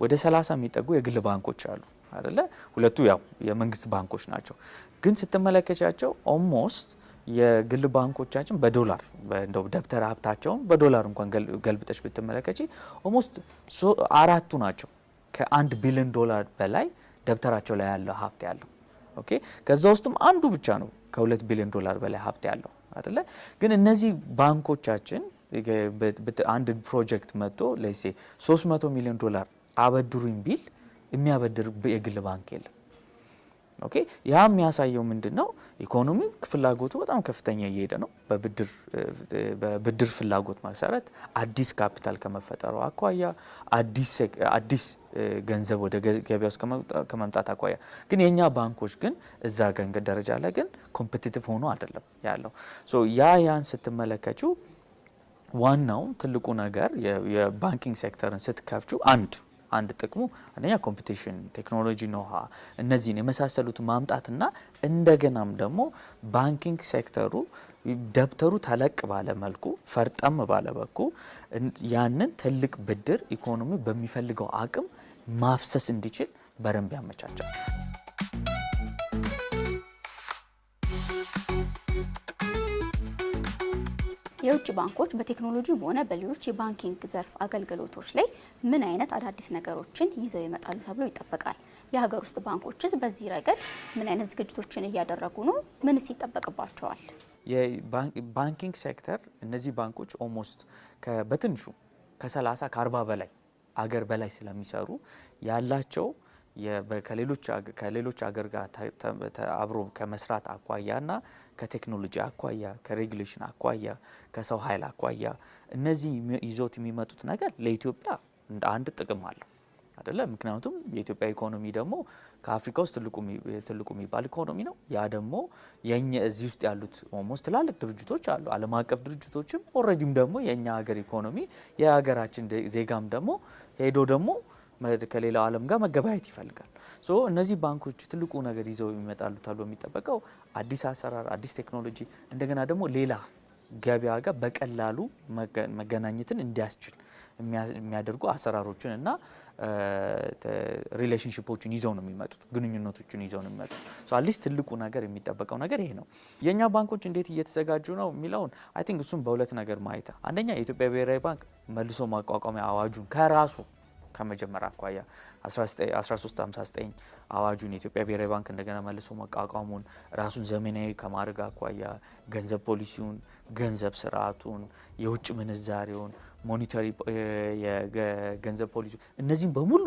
ወደ 30 የሚጠጉ የግል ባንኮች አሉ አይደለ? ሁለቱ ያው የመንግስት ባንኮች ናቸው። ግን ስትመለከቻቸው ኦልሞስት የግል ባንኮቻችን በዶላር እንደው ደብተር ሀብታቸውን በዶላር እንኳን ገልብጠሽ ብትመለከቺ ኦልሞስት አራቱ ናቸው ከ1 ቢሊዮን ዶላር በላይ ደብተራቸው ላይ ያለው ሀብት ያለው። ኦኬ ከዛ ውስጥም አንዱ ብቻ ነው ከ2 ቢሊዮን ዶላር በላይ ሀብት ያለው አይደለ? ግን እነዚህ ባንኮቻችን አንድ ፕሮጀክት መጥቶ ለይሴ 300 ሚሊዮን ዶላር አበድሩኝ ቢል የሚያበድር የግል ባንክ የለም። ኦኬ ያ የሚያሳየው ምንድነው? ኢኮኖሚ ፍላጎቱ በጣም ከፍተኛ እየሄደ ነው። በብድር ፍላጎት መሰረት አዲስ ካፒታል ከመፈጠሩ አኳያ አዲስ ገንዘብ ወደ ገበያ ውስጥ ከመምጣት አኳያ ግን የኛ ባንኮች ግን እዛ ገንዘብ ደረጃ ላይ ግን ኮምፒቲቲቭ ሆኖ አይደለም ያለው። ሶ ያን ስትመለከቱ ዋናው ትልቁ ነገር የባንኪንግ ሴክተርን ስትከፍቹ አንድ ጥቅሙ አንደኛ ኮምፒቲሽን፣ ቴክኖሎጂ፣ ኖሃ እነዚህን የመሳሰሉት ማምጣትና እንደገናም ደግሞ ባንኪንግ ሴክተሩ ደብተሩ ተለቅ ባለ መልኩ ፈርጠም ባለ በኩ ያንን ትልቅ ብድር ኢኮኖሚ በሚፈልገው አቅም ማፍሰስ እንዲችል በረንብ ያመቻቻል። የውጭ ባንኮች በቴክኖሎጂም ሆነ በሌሎች የባንኪንግ ዘርፍ አገልግሎቶች ላይ ምን አይነት አዳዲስ ነገሮችን ይዘው ይመጣሉ ተብሎ ይጠበቃል? የሀገር ውስጥ ባንኮችስ በዚህ ረገድ ምን አይነት ዝግጅቶችን እያደረጉ ነው? ምንስ ይጠበቅባቸዋል? የባንኪንግ ሴክተር እነዚህ ባንኮች ኦልሞስት በትንሹ ከ30 ከ40 በላይ አገር በላይ ስለሚሰሩ ያላቸው ከሌሎች አገር ጋር አብሮ ከመስራት አኳያና ከቴክኖሎጂ አኳያ ከሬጉሌሽን አኳያ ከሰው ኃይል አኳያ እነዚህ ይዞት የሚመጡት ነገር ለኢትዮጵያ እንደ አንድ ጥቅም አለው አይደለ? ምክንያቱም የኢትዮጵያ ኢኮኖሚ ደግሞ ከአፍሪካ ውስጥ ትልቁ የሚባል ኢኮኖሚ ነው። ያ ደግሞ የኛ እዚህ ውስጥ ያሉት ኦልሞስት ትላልቅ ድርጅቶች አሉ፣ ዓለም አቀፍ ድርጅቶችም ኦልሬዲም ደግሞ የኛ ሀገር ኢኮኖሚ የሀገራችን ዜጋም ደግሞ ሄዶ ደግሞ ከሌላው ዓለም ጋር መገበያየት ይፈልጋል። ሶ እነዚህ ባንኮች ትልቁ ነገር ይዘው ይመጣሉ ተብሎ የሚጠበቀው አዲስ አሰራር፣ አዲስ ቴክኖሎጂ እንደገና ደግሞ ሌላ ገበያ ጋር በቀላሉ መገናኘትን እንዲያስችል የሚያደርጉ አሰራሮችን እና ሪሌሽንሺፖችን ይዘው ነው የሚመጡት፣ ግንኙነቶችን ይዘው ነው የሚመጡት። ሶ አትሊስት ትልቁ ነገር የሚጠበቀው ነገር ይሄ ነው። የኛ ባንኮች እንዴት እየተዘጋጁ ነው የሚለውን አይ ቲንክ እሱም በሁለት ነገር ማየት፣ አንደኛ የኢትዮጵያ ብሔራዊ ባንክ መልሶ ማቋቋሚያ አዋጁን ከራሱ ከመጀመሪያ አኳያ 1359 አዋጁን የኢትዮጵያ ብሔራዊ ባንክ እንደገና መልሶ ማቋቋሙን ራሱን ዘመናዊ ከማድረግ አኳያ ገንዘብ ፖሊሲውን፣ ገንዘብ ስርዓቱን፣ የውጭ ምንዛሬውን፣ ሞኔታሪ የገንዘብ ፖሊሲ እነዚህን በሙሉ